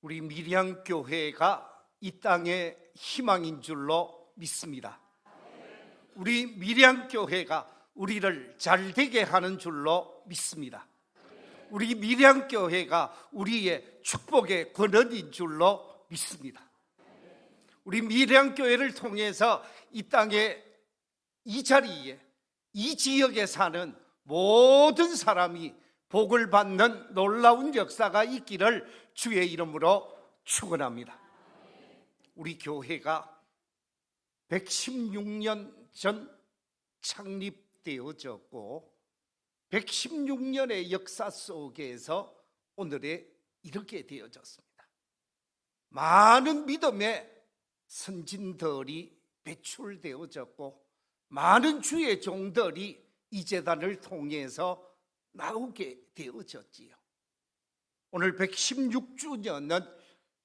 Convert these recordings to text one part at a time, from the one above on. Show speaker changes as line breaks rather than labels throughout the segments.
우리 밀양교회가 이 땅의 희망인 줄로 믿습니다. 우리 밀양교회가 우리를 잘되게 하는 줄로 믿습니다. 우리 밀양교회가 우리의 축복의 권원인 줄로 믿습니다. 우리 밀양교회를 통해서 이 땅에, 이 자리에, 이 지역에 사는 모든 사람이 복을 받는 놀라운 역사가 있기를 주의 이름으로 축원합니다. 우리 교회가 116년 전 창립되어졌고 116년의 역사 속에서 오늘에 이렇게 되어졌습니다. 많은 믿음의 선진들이 배출되어졌고 많은 주의 종들이 이 제단을 통해서 나오게 되어졌지요. 오늘 116주년은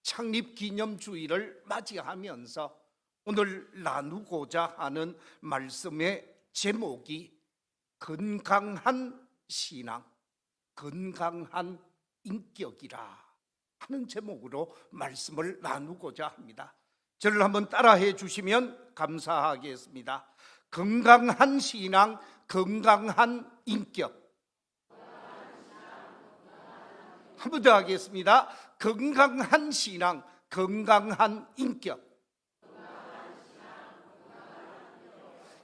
창립기념주일을 맞이하면서 오늘 나누고자 하는 말씀의 제목이 건강한 신앙, 건강한 인격이라 하는 제목으로 말씀을 나누고자 합니다. 저를 한번 따라해 주시면 감사하겠습니다. 건강한 신앙, 건강한 인격. 한 번 더 하겠습니다. 건강한 신앙, 건강한 인격.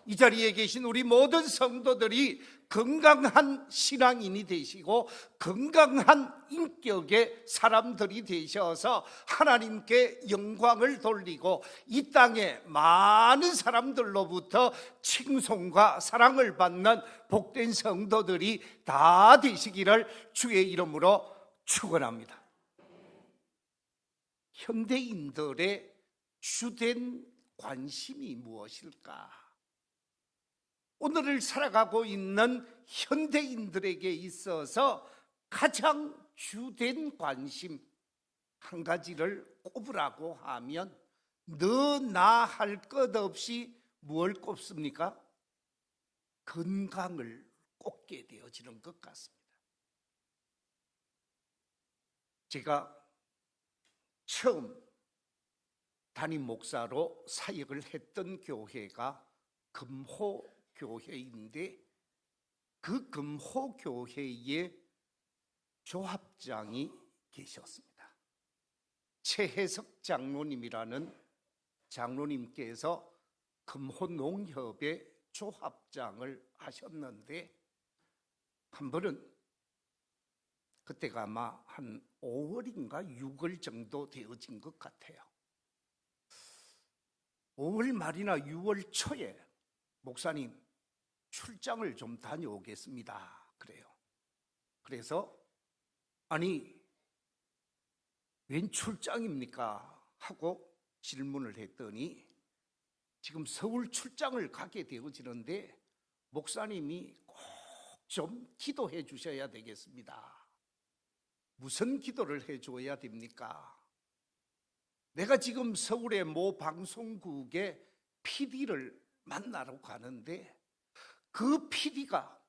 이 자리에 계신 우리 모든 성도들이 건강한 신앙인이 되시고 건강한 인격의 사람들이 되셔서 하나님께 영광을 돌리고 이 땅에 많은 사람들로부터 칭송과 사랑을 받는 복된 성도들이 다 되시기를 주의 이름으로 축원합니다. 현대인들의 주된 관심이 무엇일까? 오늘을 살아가고 있는 현대인들에게 있어서 가장 주된 관심 한 가지를 꼽으라고 하면 너나 할 것 없이 무엇을 꼽습니까? 건강을 꼽게 되어지는 것 같습니다. 제가 처음 담임 목사로 사역을 했던 교회가 금호교회인데 그 금호교회에 조합장이 계셨습니다. 최혜석 장로님이라는 장로님께서 금호농협의 조합장을 하셨는데 한 번은 그때가 아마 한 5월인가 6월 정도 되어진 것 같아요. 5월 말이나 6월 초에 목사님 출장을 좀 다녀오겠습니다. 그래요. 그래서 아니 웬 출장입니까? 하고 질문을 했더니 지금 서울 출장을 가게 되어지는데 목사님이 꼭 좀 기도해 주셔야 되겠습니다. 무슨 기도를 해줘야 됩니까? 내가 지금 서울의 모 방송국의 PD를 만나러 가는데 그 PD가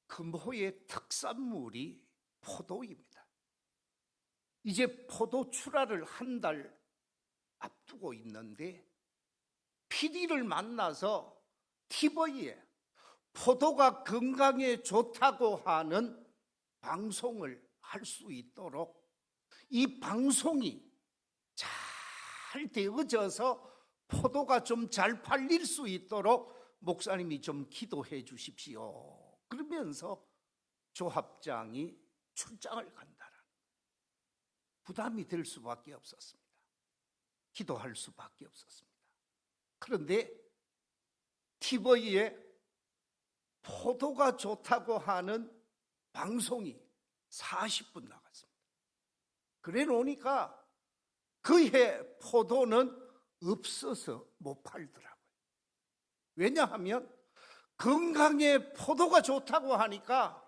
금호의 특산물이 포도입니다. 이제 포도 출하를 한 달 앞두고 있는데 PD를 만나서 TV에 포도가 건강에 좋다고 하는 방송을 할 수 있도록 이 방송이 잘 되어져서 포도가 좀 잘 팔릴 수 있도록 목사님이 좀 기도해 주십시오. 그러면서 조합장이 출장을 간다라는 부담이 될 수밖에 없었습니다. 기도할 수밖에 없었습니다. 그런데 TV에 포도가 좋다고 하는 방송이 40분 나갔습니다. 그래 놓으니까 그해 포도는 없어서 못 팔더라고요. 왜냐하면 건강에 포도가 좋다고 하니까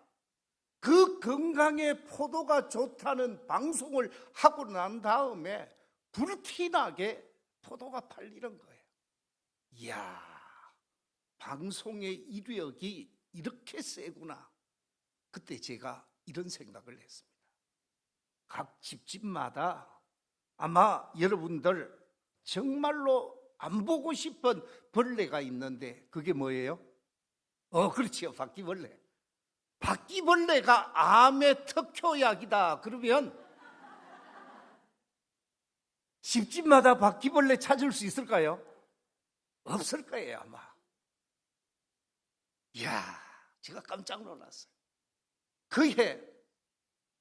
그 건강에 포도가 좋다는 방송을 하고 난 다음에 불티나게 포도가 팔리는 거예요. 이야, 방송의 이력이 이렇게 세구나. 그때 제가 이런 생각을 했습니다. 각 집집마다 아마 여러분들 정말로 안 보고 싶은 벌레가 있는데 그게 뭐예요? 그렇지요. 바퀴벌레. 바퀴벌레가 암의 특효약이다 그러면 집집마다 바퀴벌레 찾을 수 있을까요? 없을 거예요 아마. 이야, 제가 깜짝 놀랐어요. 그해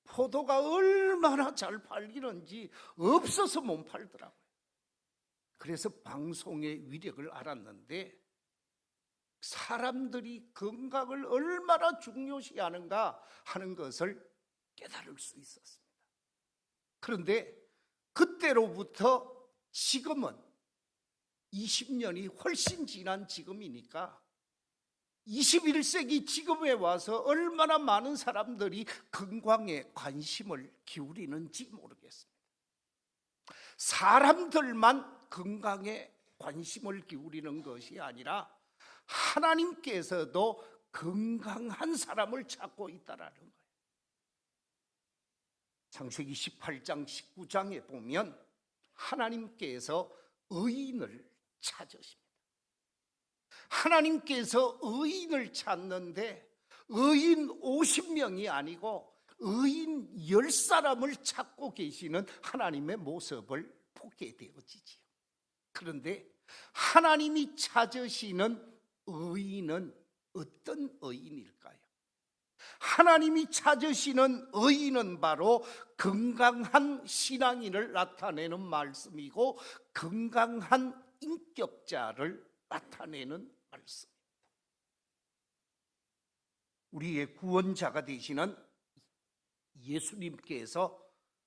포도가 얼마나 잘 팔리는지 없어서 못 팔더라고요. 그래서 방송의 위력을 알았는데 사람들이 건강을 얼마나 중요시하는가 하는 것을 깨달을 수 있었습니다. 그런데 그때로부터 지금은 20년이 훨씬 지난 지금이니까 21세기 지금에 와서 얼마나 많은 사람들이 건강에 관심을 기울이는지 모르겠습니다. 사람들만 건강에 관심을 기울이는 것이 아니라 하나님께서도 건강한 사람을 찾고 있다라는 거예요. 창세기 18장 19장에 보면 하나님께서 의인을 찾으십니다. 하나님께서 의인을 찾는데 의인 50명이 아니고 의인 10사람을 찾고 계시는 하나님의 모습을 보게 되어지지요. 그런데 하나님이 찾으시는 의인은 어떤 의인일까요? 하나님이 찾으시는 의인은 바로 건강한 신앙인을 나타내는 말씀이고 건강한 인격자를 나타내는 말씀입니다. 우리의 구원자가 되시는 예수님께서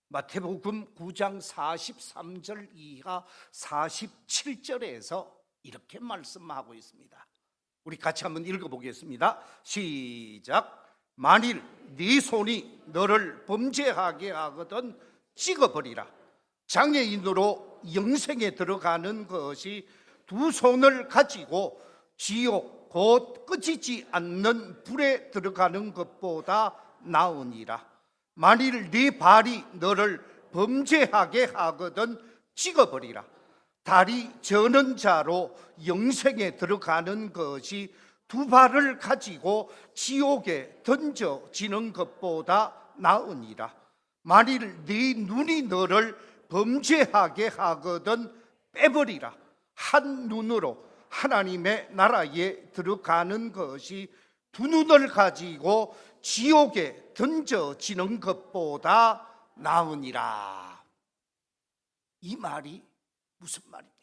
마태복음 9장 43절 이하 47절에서 이렇게 말씀하고 있습니다. 우리 같이 한번 읽어보겠습니다. 시작. 만일 네 손이 너를 범죄하게 하거든 찍어버리라. 장애인으로 영생에 들어가는 것이 두 손을 가지고 지옥 곧 꺼지지 않는 불에 들어가는 것보다 나으니라. 만일 네 발이 너를 범죄하게 하거든 찍어버리라. 다리 저는 자로 영생에 들어가는 것이 두 발을 가지고 지옥에 던져지는 것보다 나으니라. 만일 네 눈이 너를 범죄하게 하거든 빼버리라. 한 눈으로 하나님의 나라에 들어가는 것이 두 눈을 가지고 지옥에 던져지는 것보다 나으니라. 이 말이 무슨 말입니까?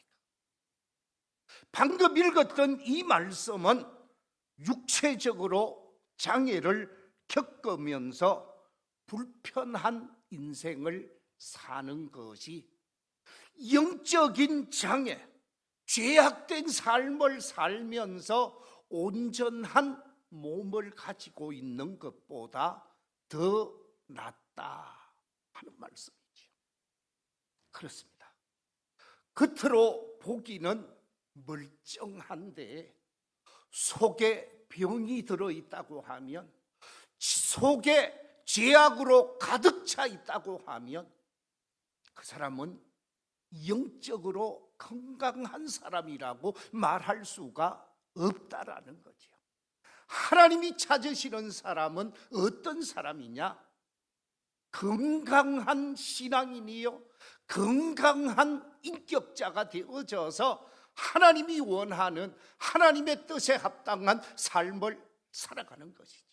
방금 읽었던 이 말씀은 육체적으로 장애를 겪으면서 불편한 인생을 사는 것이 영적인 장애, 죄악된 삶을 살면서 온전한 몸을 가지고 있는 것보다 더 낫다 하는 말씀이죠. 그렇습니다. 겉으로 보기는 멀쩡한데 속에 병이 들어있다고 하면, 속에 죄악으로 가득 차 있다고 하면 그 사람은 영적으로 건강한 사람이라고 말할 수가 없다라는 거죠. 하나님이 찾으시는 사람은 어떤 사람이냐? 건강한 신앙인이요, 건강한 인격자가 되어져서 하나님이 원하는 하나님의 뜻에 합당한 삶을 살아가는 것이죠.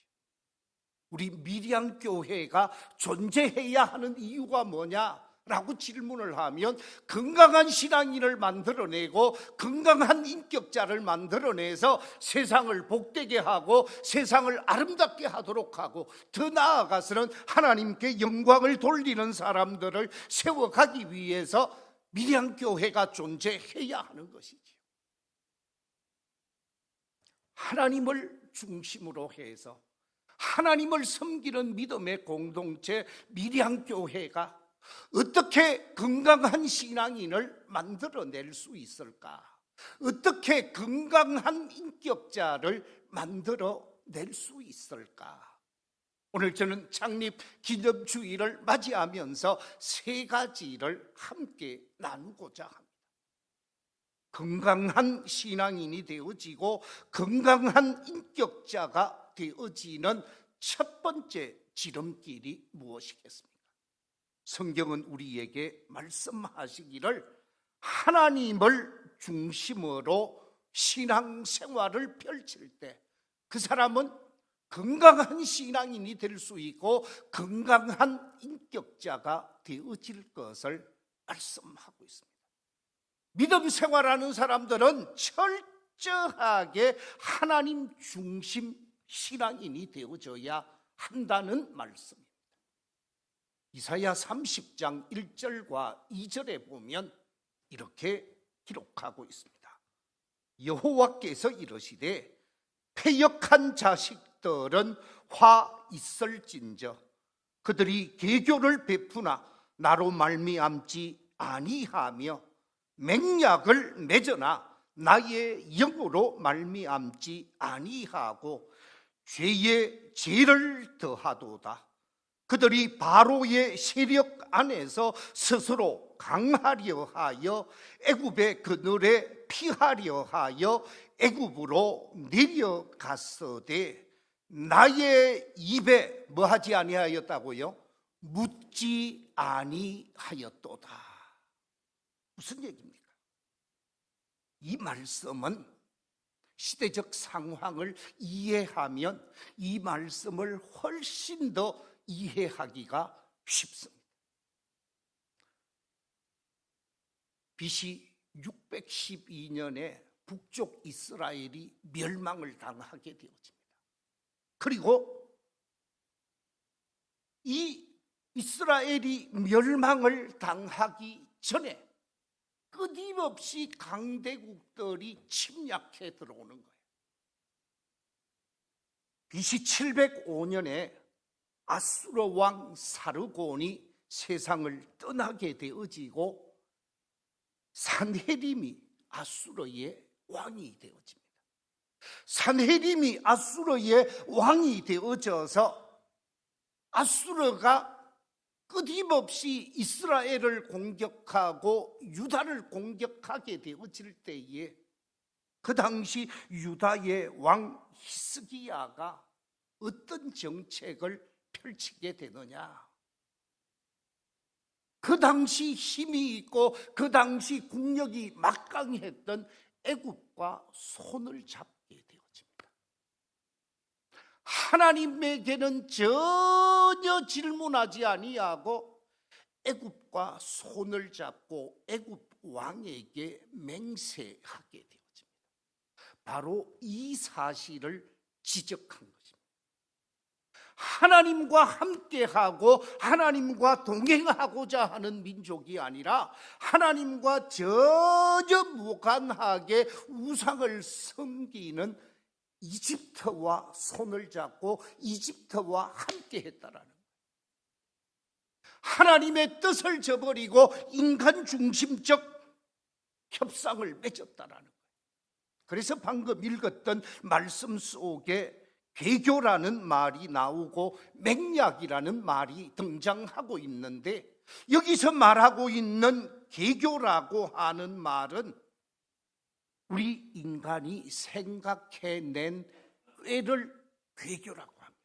우리 미량교회가 존재해야 하는 이유가 뭐냐라고 질문을 하면 건강한 신앙인을 만들어내고 건강한 인격자를 만들어내서 세상을 복되게 하고 세상을 아름답게 하도록 하고 더 나아가서는 하나님께 영광을 돌리는 사람들을 세워가기 위해서 미량교회가 존재해야 하는 것이지요. 하나님을 중심으로 해서 하나님을 섬기는 믿음의 공동체 미량교회가 어떻게 건강한 신앙인을 만들어낼 수 있을까? 어떻게 건강한 인격자를 만들어낼 수 있을까? 오늘 저는 창립 기념주일을 맞이하면서 세 가지를 함께 나누고자 합니다. 건강한 신앙인이 되어지고 건강한 인격자가 되어지는 첫 번째 지름길이 무엇이겠습니까? 성경은 우리에게 말씀하시기를 하나님을 중심으로 신앙생활을 펼칠 때 그 사람은 건강한 신앙인이 될 수 있고 건강한 인격자가 되어질 것을 말씀하고 있습니다. 믿음 생활하는 사람들은 철저하게 하나님 중심 신앙인이 되어져야 한다는 말씀입니다. 이사야 30장 1절과 2절에 보면 이렇게 기록하고 있습니다. 여호와께서 이르시되 패역한 자식들은 화 있을진저 그들이 계교를 베푸나 나로 말미암지 아니하며 맹약을 맺으나 나의 영으로 말미암지 아니하고 죄에 죄를 더하도다. 그들이 바로의 세력 안에서 스스로 강하려 하여 애굽의 그늘에 피하려 하여 애굽으로 내려갔으되 나의 입에 뭐하지 아니하였다고요? 묻지 아니하였도다. 무슨 얘기입니까? 이 말씀은 시대적 상황을 이해하면 이 말씀을 훨씬 더 이해하기가 쉽습니다. BC 612년에 북쪽 이스라엘이 멸망을 당하게 되어집니다. 그리고 이 이스라엘이 멸망을 당하기 전에 끊임없이 강대국들이 침략해 들어오는 거예요. BC 705년에 아수르 왕 사르곤이 세상을 떠나게 되어지고 산헤립이 아수르의 왕이 되어집니다. 산헤립이 아수르의 왕이 되어져서 아수르가 끊임없이 이스라엘을 공격하고 유다를 공격하게 되어질 때에 그 당시 유다의 왕 히스기야가 어떤 정책을 펼치게 되느냐? 그 당시 힘이 있고 그 당시 국력이 막강했던 애굽과 손을 잡게 되어집니다. 하나님에게는 전혀 질문하지 아니하고 애굽과 손을 잡고 애굽 왕에게 맹세하게 되어집니다. 바로 이 사실을 지적한 것입니다. 하나님과 함께하고 하나님과 동행하고자 하는 민족이 아니라 하나님과 전혀 무관하게 우상을 섬기는 이집트와 손을 잡고 이집트와 함께했다라는 거예요. 하나님의 뜻을 저버리고 인간 중심적 협상을 맺었다라는 거예요. 그래서 방금 읽었던 말씀 속에 괴교라는 말이 나오고 맹약이라는 말이 등장하고 있는데 여기서 말하고 있는 괴교라고 하는 말은 우리 인간이 생각해낸 꾀를 괴교라고 합니다.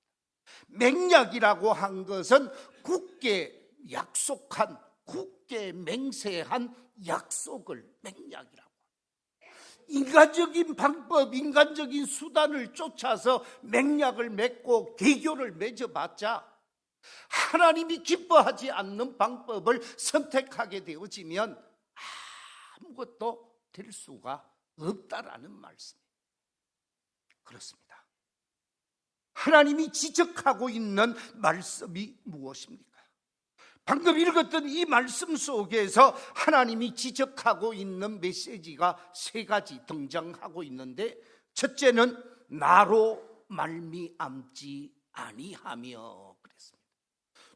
맹약이라고 한 것은 굳게 약속한, 굳게 맹세한 약속을 맹약이라고. 인간적인 방법, 인간적인 수단을 쫓아서 맹약을 맺고 계교를 맺어봤자 하나님이 기뻐하지 않는 방법을 선택하게 되어지면 아무것도 될 수가 없다라는 말씀입니다. 그렇습니다. 하나님이 지적하고 있는 말씀이 무엇입니까? 방금 읽었던 이 말씀 속에서 하나님이 지적하고 있는 메시지가 세 가지 등장하고 있는데 첫째는 나로 말미암지 아니하며 그랬습니다.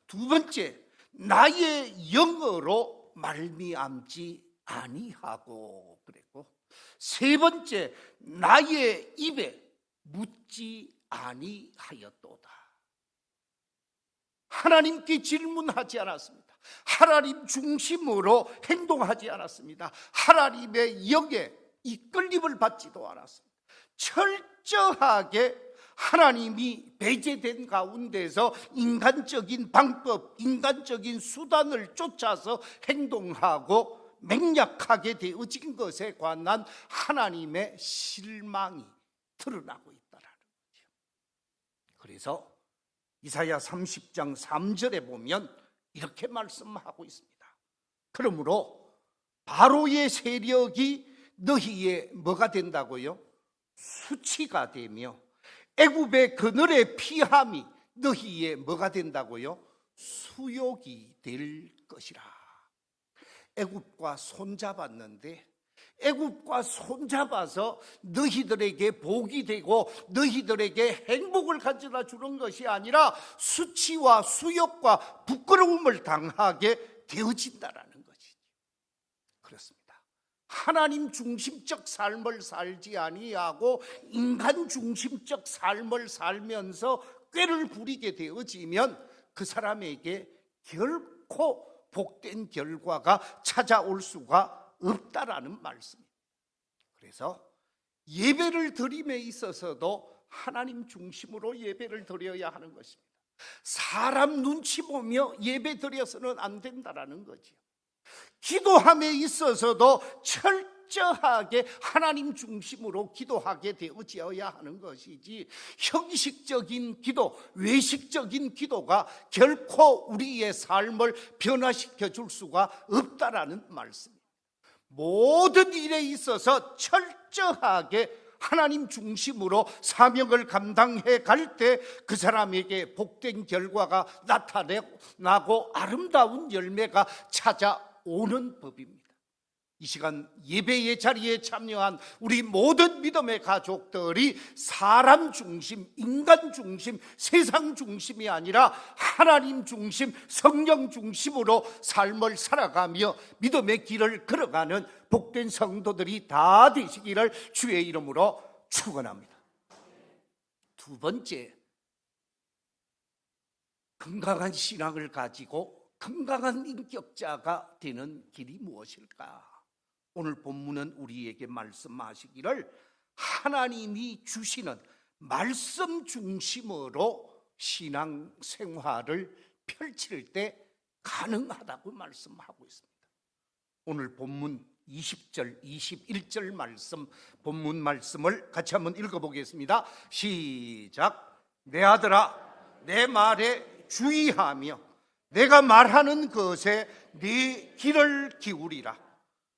두 번째 나의 영으로 말미암지 아니하고 그랬고 세 번째 나의 입에 묻지 아니하였도다. 하나님께 질문하지 않았습니다. 하나님 중심으로 행동하지 않았습니다. 하나님의 영에 이끌림을 받지도 않았습니다. 철저하게 하나님이 배제된 가운데서 인간적인 방법, 인간적인 수단을 쫓아서 행동하고 맹약하게 되어진 것에 관한 하나님의 실망이 드러나고 있다는 거죠. 그래서 이사야 30장 3절에 보면 이렇게 말씀하고 있습니다. 그러므로 바로의 세력이 너희의 뭐가 된다고요? 수치가 되며 애굽의 그늘의 피함이 너희의 뭐가 된다고요? 수욕이 될 것이라. 애굽과 손잡았는데 애굽과 손잡아서 너희들에게 복이 되고 너희들에게 행복을 가져다 주는 것이 아니라 수치와 수욕과 부끄러움을 당하게 되어진다라는 것이죠. 그렇습니다. 하나님 중심적 삶을 살지 아니하고 인간 중심적 삶을 살면서 꾀를 부리게 되어지면 그 사람에게 결코 복된 결과가 찾아올 수가 없다라는 말씀입니다. 그래서 예배를 드림에 있어서도 하나님 중심으로 예배를 드려야 하는 것입니다. 사람 눈치 보며 예배 드려서는 안 된다라는 거죠. 기도함에 있어서도 철저하게 하나님 중심으로 기도하게 되어져야 하는 것이지 형식적인 기도, 외식적인 기도가 결코 우리의 삶을 변화시켜 줄 수가 없다라는 말씀입니다. 모든 일에 있어서 철저하게 하나님 중심으로 사명을 감당해 갈 때 그 사람에게 복된 결과가 나타나고 아름다운 열매가 찾아오는 법입니다. 이 시간 예배의 자리에 참여한 우리 모든 믿음의 가족들이 사람 중심, 인간 중심, 세상 중심이 아니라 하나님 중심, 성령 중심으로 삶을 살아가며 믿음의 길을 걸어가는 복된 성도들이 다 되시기를 주의 이름으로 축원합니다. 두 번째, 건강한 신앙을 가지고 건강한 인격자가 되는 길이 무엇일까? 오늘 본문은 우리에게 말씀하시기를 하나님이 주시는 말씀 중심으로 신앙 생활을 펼칠 때 가능하다고 말씀하고 있습니다. 오늘 본문 20절, 21절 말씀, 본문 말씀을 같이 한번 읽어보겠습니다. 시작. 내 아들아, 내 말에 주의하며 내가 말하는 것에 네 귀를 기울이라.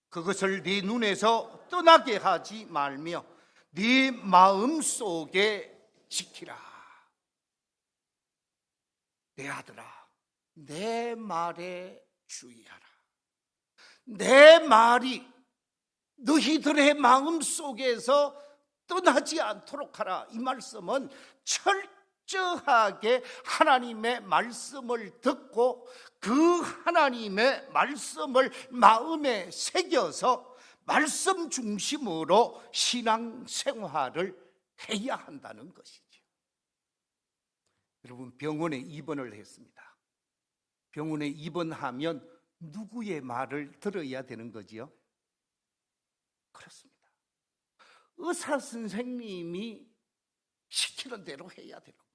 그것을 네 눈에서 떠나게 하지 말며 네 마음속에 지키라. 내 아들아, 내 말에 주의하라. 내 말이 너희들의 마음속에서 떠나지 않도록 하라. 이 말씀은 철저하게 하나님의 말씀을 듣고 그 하나님의 말씀을 마음에 새겨서 말씀 중심으로 신앙생활을 해야 한다는 것이죠. 여러분, 병원에 입원을 했습니다. 병원에 입원하면 누구의 말을 들어야 되는 거지요? 그렇습니다. 의사 선생님이 시키는 대로 해야 되는 거예요.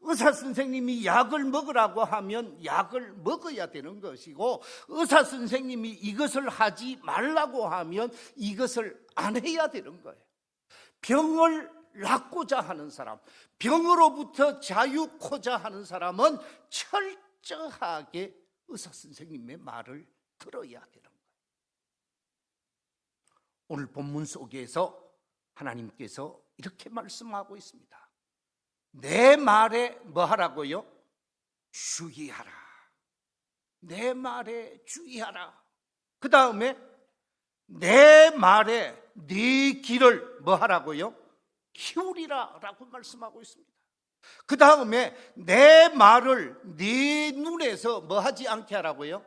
의사 선생님이 약을 먹으라고 하면 약을 먹어야 되는 것이고, 의사 선생님이 이것을 하지 말라고 하면 이것을 안 해야 되는 거예요. 병을 낫고자 하는 사람, 병으로부터 자유코자 하는 사람은 철저하게 의사 선생님의 말을 들어야 되는 거예요. 오늘 본문 속에서 하나님께서 이렇게 말씀하고 있습니다. 내 말에 뭐 하라고요? 주의하라. 내 말에 주의하라. 그 다음에 내 말에 네 귀를 뭐 하라고요? 기울이라 라고 말씀하고 있습니다. 그 다음에 내 말을 네 눈에서 뭐 하지 않게 하라고요?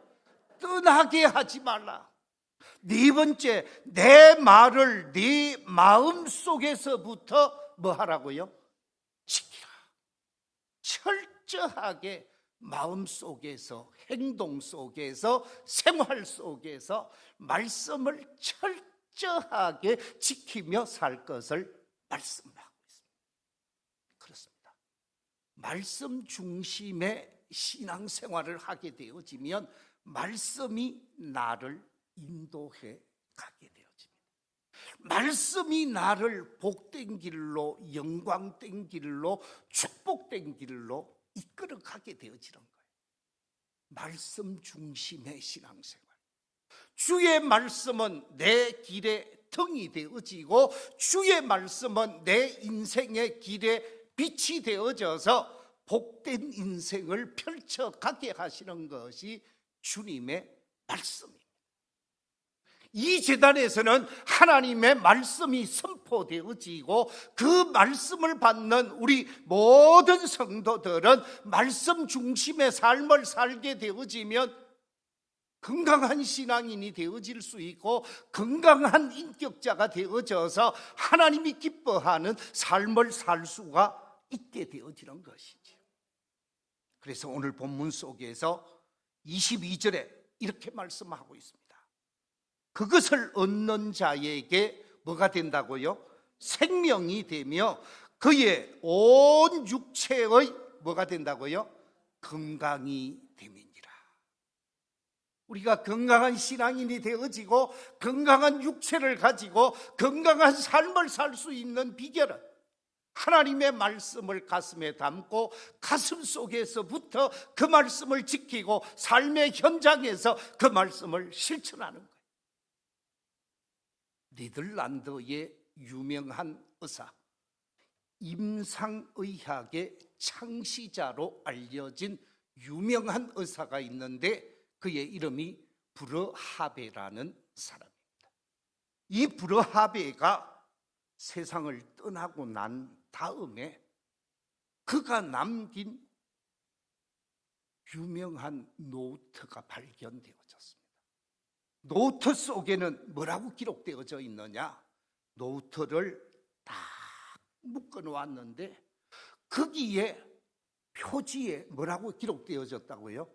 떠나게 하지 말라. 네 번째, 내 말을 네 마음속에서부터 뭐 하라고요? 지키라. 철저하게 마음 속에서, 행동 속에서, 생활 속에서 말씀을 철저하게 지키며 살 것을 말씀하고 있습니다. 그렇습니다. 말씀 중심의 신앙생활을 하게 되어지면 말씀이 나를 인도해 가게 되어집니다. 말씀이 나를 복된 길로, 영광된 길로, 축복된 길로 이끌어 가게 되어지는 거예요. 말씀 중심의 신앙생활. 주의 말씀은 내 길의 등이 되어지고 주의 말씀은 내 인생의 길에 빛이 되어져서 복된 인생을 펼쳐가게 하시는 것이 주님의 말씀입니다. 이 제단에서는 하나님의 말씀이 선포되어지고 그 말씀을 받는 우리 모든 성도들은 말씀 중심의 삶을 살게 되어지면 건강한 신앙인이 되어질 수 있고 건강한 인격자가 되어져서 하나님이 기뻐하는 삶을 살 수가 있게 되어지는 것이죠. 그래서 오늘 본문 속에서 22절에 이렇게 말씀하고 있습니다. 그것을 얻는 자에게 뭐가 된다고요? 생명이 되며 그의 온 육체의 뭐가 된다고요? 건강이 됨이니라. 우리가 건강한 신앙인이 되어지고 건강한 육체를 가지고 건강한 삶을 살 수 있는 비결은 하나님의 말씀을 가슴에 담고 가슴 속에서부터 그 말씀을 지키고 삶의 현장에서 그 말씀을 실천하는 거예요. 네덜란드의 유명한 의사, 임상의학의 창시자로 알려진 유명한 의사가 있는데 그의 이름이 브르하베라는 사람입니다. 이 브르하베가 세상을 떠나고 난 다음에 그가 남긴 유명한 노트가 발견되어졌습니다. 노트 속에는 뭐라고 기록되어져 있느냐? 노트를 딱 묶어 놓았는데 거기에 표지에 뭐라고 기록되어졌다고요?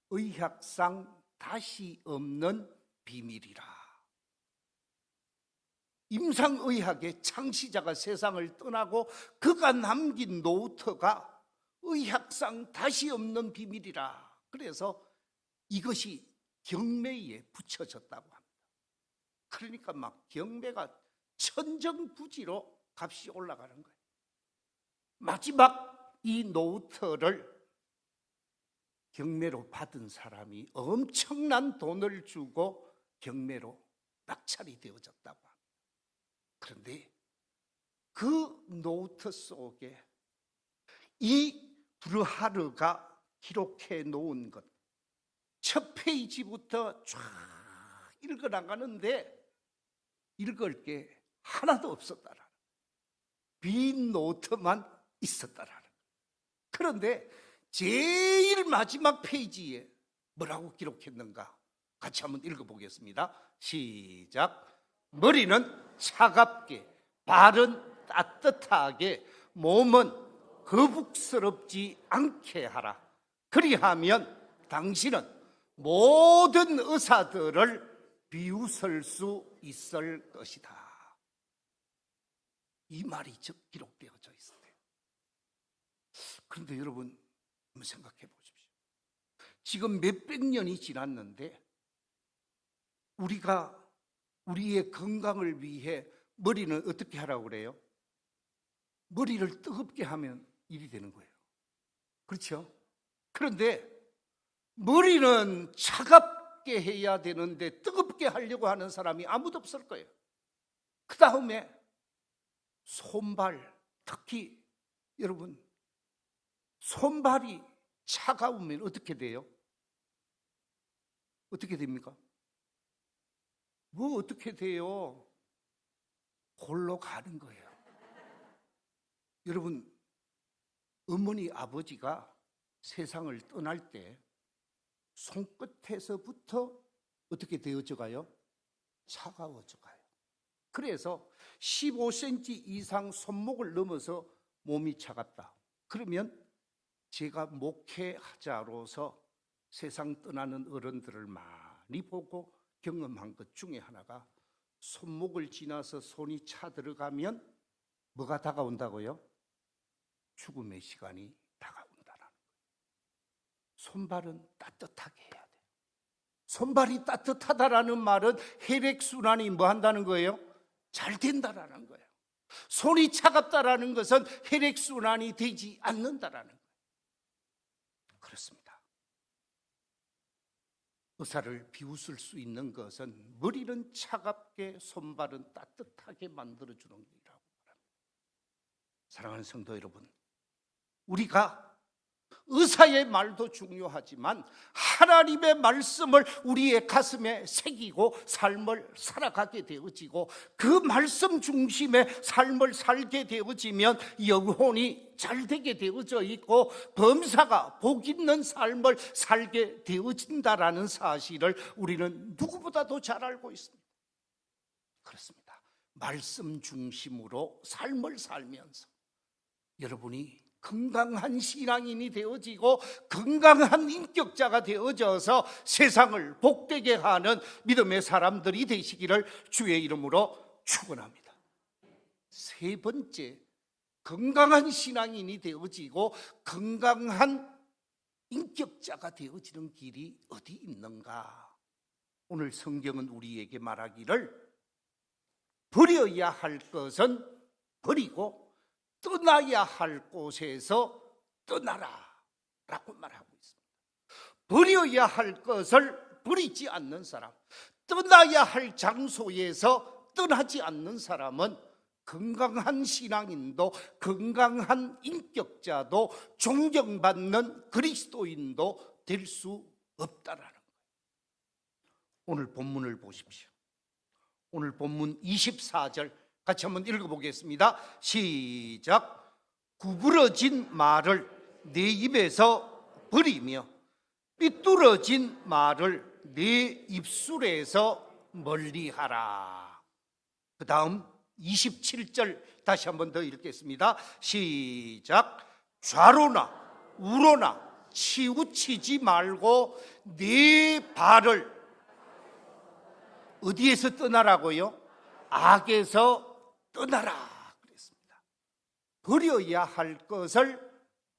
의학상 다시 없는 비밀이라. 임상의학의 창시자가 세상을 떠나고 그가 남긴 노트가 의학상 다시 없는 비밀이라. 그래서 이것이 경매에 붙여졌다고 합니다. 그러니까 막 경매가 천정부지로 값이 올라가는 거예요. 마지막 이 노트를 경매로 받은 사람이 엄청난 돈을 주고 경매로 낙찰이 되어졌다고 합니다. 그런데 그 노트 속에 이 브르하르가 기록해 놓은 것, 첫 페이지부터 쫙 읽어나가는데 읽을 게 하나도 없었다라는, 빈 노트만 있었다라는. 그런데 제일 마지막 페이지에 뭐라고 기록했는가? 같이 한번 읽어보겠습니다. 시작. 머리는 차갑게, 발은 따뜻하게, 몸은 거북스럽지 않게 하라. 그리하면 당신은 모든 의사들을 비웃을 수 있을 것이다. 이 말이 기록되어져 있어요. 그런데 여러분 한번 생각해 보십시오. 지금 몇백 년이 지났는데 우리가 우리의 건강을 위해 머리는 어떻게 하라고 그래요? 머리를 뜨겁게 하면 일이 되는 거예요. 그렇죠? 그런데 머리는 차갑게 해야 되는데 뜨겁게 하려고 하는 사람이 아무도 없을 거예요. 그 다음에 손발, 특히 여러분 손발이 차가우면 어떻게 돼요? 어떻게 됩니까? 뭐 어떻게 돼요? 골로 가는 거예요. 여러분, 어머니 아버지가 세상을 떠날 때 손끝에서부터 어떻게 되어져 가요? 차가워져 가요. 그래서 15cm 이상 손목을 넘어서 몸이 차갑다. 그러면 제가 목회자로서 세상 떠나는 어른들을 많이 보고 경험한 것 중에 하나가 손목을 지나서 손이 차 들어가면 뭐가 다가온다고요? 죽음의 시간이 다가온다는 거예요. 손발은 따뜻하게 해야 돼요. 손발이 따뜻하다라는 말은 혈액순환이 뭐 한다는 거예요? 잘 된다라는 거예요. 손이 차갑다라는 것은 혈액순환이 되지 않는다라는 거예요. 그렇습니다. 의사를 비웃을 수 있는 것은 머리는 차갑게 손발은 따뜻하게 만들어주는 일이라고 말합니다. 사랑하는 성도 여러분, 우리가 의사의 말도 중요하지만 하나님의 말씀을 우리의 가슴에 새기고 삶을 살아가게 되어지고 그 말씀 중심의 삶을 살게 되어지면 영혼이 잘 되게 되어져 있고 범사가 복 있는 삶을 살게 되어진다라는 사실을 우리는 누구보다도 잘 알고 있습니다. 그렇습니다. 말씀 중심으로 삶을 살면서 여러분이 건강한 신앙인이 되어지고 건강한 인격자가 되어져서 세상을 복되게 하는 믿음의 사람들이 되시기를 주의 이름으로 축원합니다. 세 번째, 건강한 신앙인이 되어지고 건강한 인격자가 되어지는 길이 어디 있는가? 오늘 성경은 우리에게 말하기를 버려야 할 것은 버리고 떠나야 할 곳에서 떠나라 라고 말하고 있습니다. 버려야 할 것을 버리지 않는 사람, 떠나야 할 장소에서 떠나지 않는 사람은 건강한 신앙인도 건강한 인격자도 존경받는 그리스도인도 될 수 없다라는 거예요. 오늘 본문을 보십시오. 오늘 본문 24절 같이 한번 읽어보겠습니다. 시작. 구부러진 말을 내 입에서 버리며 삐뚤어진 말을 내 입술에서 멀리하라. 그 다음 27절 다시 한번 더 읽겠습니다. 시작. 좌로나 우로나 치우치지 말고 네 발을 어디에서 떠나라고요? 악에서 떠나라 그랬습니다. 버려야 할 것을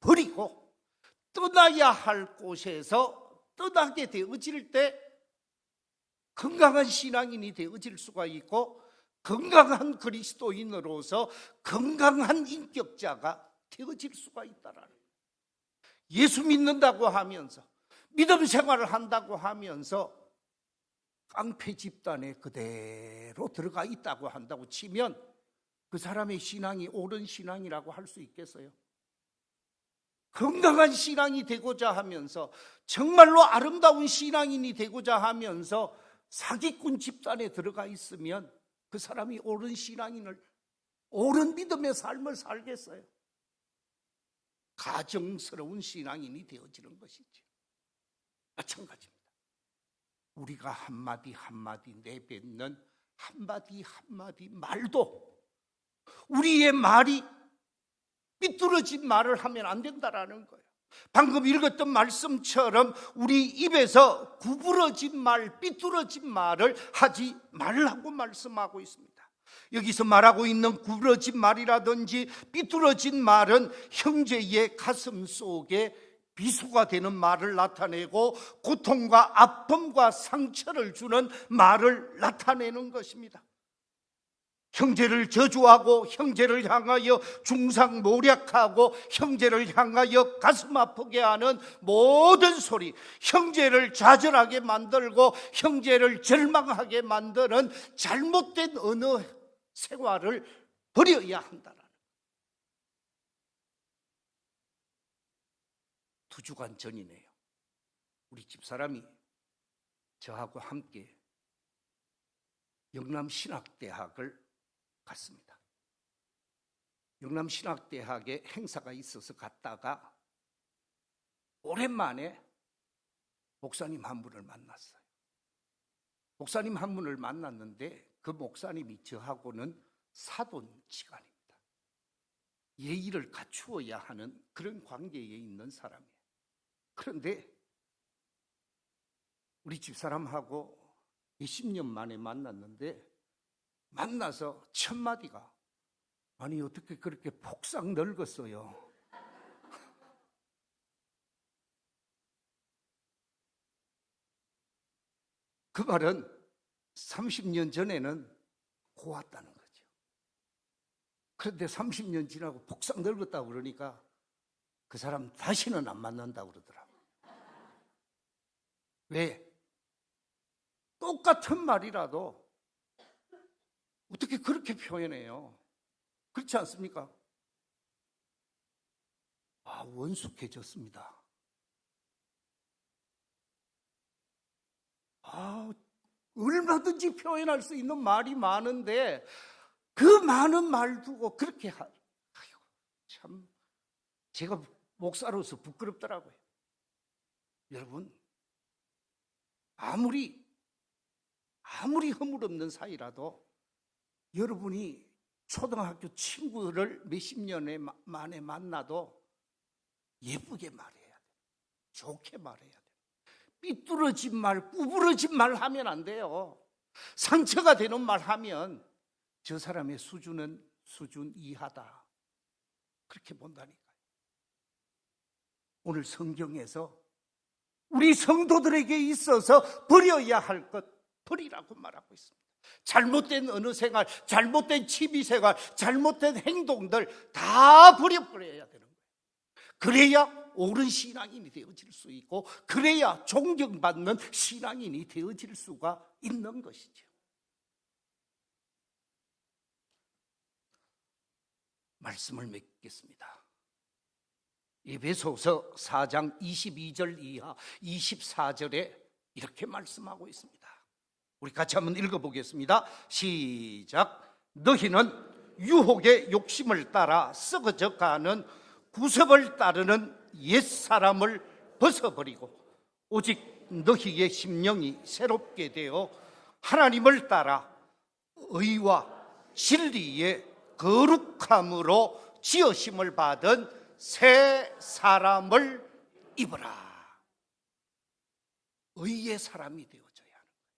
버리고 떠나야 할 곳에서 떠나게 되어질 때 건강한 신앙인이 되어질 수가 있고 건강한 그리스도인으로서 건강한 인격자가 되어질 수가 있다라는 거예요. 예수 믿는다고 하면서 믿음 생활을 한다고 하면서 깡패 집단에 그대로 들어가 있다고 한다고 치면 그 사람의 신앙이 옳은 신앙이라고 할 수 있겠어요? 건강한 신앙이 되고자 하면서 정말로 아름다운 신앙인이 되고자 하면서 사기꾼 집단에 들어가 있으면 그 사람이 옳은 신앙인을 옳은 믿음의 삶을 살겠어요? 가정스러운 신앙인이 되어지는 것이죠. 마찬가지입니다. 우리가 한마디 한마디 내뱉는 한마디 한마디 말도 우리의 말이 삐뚤어진 말을 하면 안 된다라는 거예요. 방금 읽었던 말씀처럼 우리 입에서 구부러진 말, 삐뚤어진 말을 하지 말라고 말씀하고 있습니다. 여기서 말하고 있는 구부러진 말이라든지 삐뚤어진 말은 형제의 가슴 속에 비수가 되는 말을 나타내고 고통과 아픔과 상처를 주는 말을 나타내는 것입니다. 형제를 저주하고 형제를 향하여 중상모략하고 형제를 향하여 가슴 아프게 하는 모든 소리, 형제를 좌절하게 만들고 형제를 절망하게 만드는 잘못된 언어 생활을 버려야 한다는 2주간 전이네요. 우리 집사람이 저하고 함께 영남신학대학을 갔습니다. 영남신학대학에 행사가 있어서 갔다가 오랜만에 목사님 한 분을 만났어요. 목사님 한 분을 만났는데 그 목사님이 저하고는 사돈지간입니다. 예의를 갖추어야 하는 그런 관계에 있는 사람이에요. 그런데 우리 집사람하고 20년 만에 만났는데 만나서 첫 마디가 아니 어떻게 그렇게 폭삭 늙었어요? 그 말은 30년 전에는 고왔다는 거죠. 그런데 30년 지나고 폭삭 늙었다고 그러니까 그 사람 다시는 안 만난다고 그러더라고요. 왜? 똑같은 말이라도 어떻게 그렇게 표현해요? 그렇지 않습니까? 아, 원숙해졌습니다. 아, 얼마든지 표현할 수 있는 말이 많은데 그 많은 말 두고 그렇게 아이고, 참 제가 목사로서 부끄럽더라고요. 여러분, 아무리 허물없는 사이라도 여러분이 초등학교 친구를 몇십 년에 만에 만나도 예쁘게 말해야 돼요. 좋게 말해야 돼요. 삐뚤어진 말, 구부러진 말 하면 안 돼요. 상처가 되는 말 하면 저 사람의 수준은 수준 이하다. 그렇게 본다니까요. 오늘 성경에서 우리 성도들에게 있어서 버려야 할 것 버리라고 말하고 있습니다. 잘못된 언어 생활, 잘못된 취미 생활, 잘못된 행동들 다 버려야 되는 거예요. 그래야 옳은 신앙인이 되어질 수 있고 그래야 존경받는 신앙인이 되어질 수가 있는 것이죠. 말씀을 맺겠습니다. 에베소서 4장 22절 이하 24절에 이렇게 말씀하고 있습니다. 우리 같이 한번 읽어보겠습니다. 시작. 너희는 유혹의 욕심을 따라 썩어져 가는 구습을 따르는 옛사람을 벗어버리고 오직 너희의 심령이 새롭게 되어 하나님을 따라 의와 진리의 거룩함으로 지으심을 받은 새 사람을 입으라. 의의 사람이 되어져야 하는 거예요.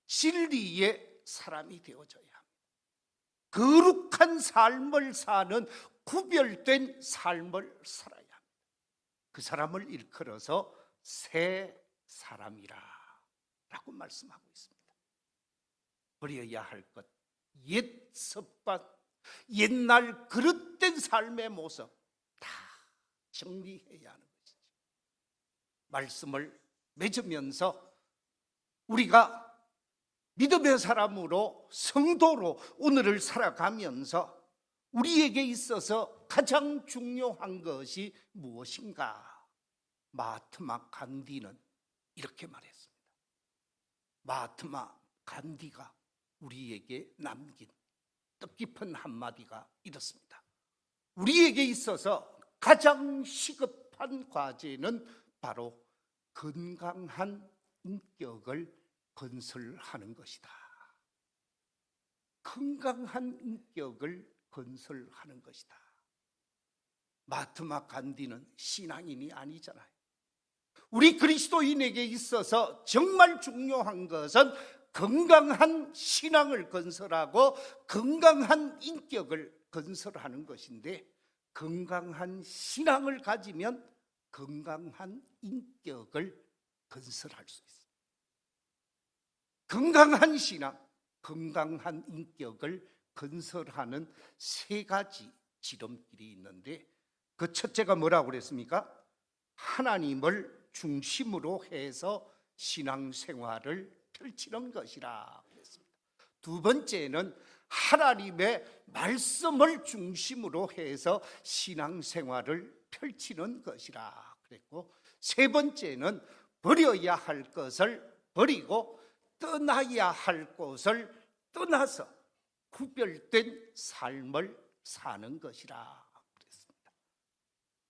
진리의 사람이 되어져야 합니다. 거룩한 삶을 사는 구별된 삶을 살아야 합니다. 그 사람을 일컬어서 새 사람이라 라고 말씀하고 있습니다. 버려야 할 것, 옛 습관, 옛날 그릇된 삶의 모습 다 정리해야 하는 것이죠. 말씀을 맺으면서 우리가 믿음의 사람으로 성도로 오늘을 살아가면서 우리에게 있어서 가장 중요한 것이 무엇인가? 마하트마 간디는 이렇게 말했습니다. 마하트마 간디가 우리에게 남긴 뜻깊은 한마디가 이렇습니다. 우리에게 있어서 가장 시급한 과제는 바로 건강한 인격을 건설하는 것이다. 건강한 인격을 건설하는 것이다. 마하트마 간디는 신앙인이 아니잖아요. 우리 그리스도인에게 있어서 정말 중요한 것은 건강한 신앙을 건설하고 건강한 인격을 건설하는 것인데 건강한 신앙을 가지면 건강한 인격을 건설할 수 있습니다. 건강한 신앙, 건강한 인격을 건설하는 세 가지 지름길이 있는데 그 첫째가 뭐라고 그랬습니까? 하나님을 중심으로 해서 신앙생활을 펼치는 것이라 그랬습니다. 두 번째는 하나님의 말씀을 중심으로 해서 신앙생활을 펼치는 것이라 그랬고 세 번째는 버려야 할 것을 버리고 떠나야 할 곳을 떠나서 구별된 삶을 사는 것이라 그랬습니다.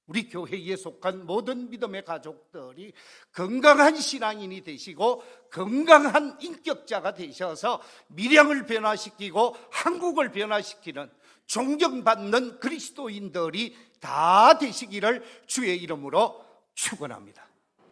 우리 교회에 속한 모든 믿음의 가족들이 건강한 신앙인이 되시고 건강한 인격자가 되셔서 밀양을 변화시키고 한국을 변화시키는 존경받는 그리스도인들이 다 되시기를 주의 이름으로 축원합니다.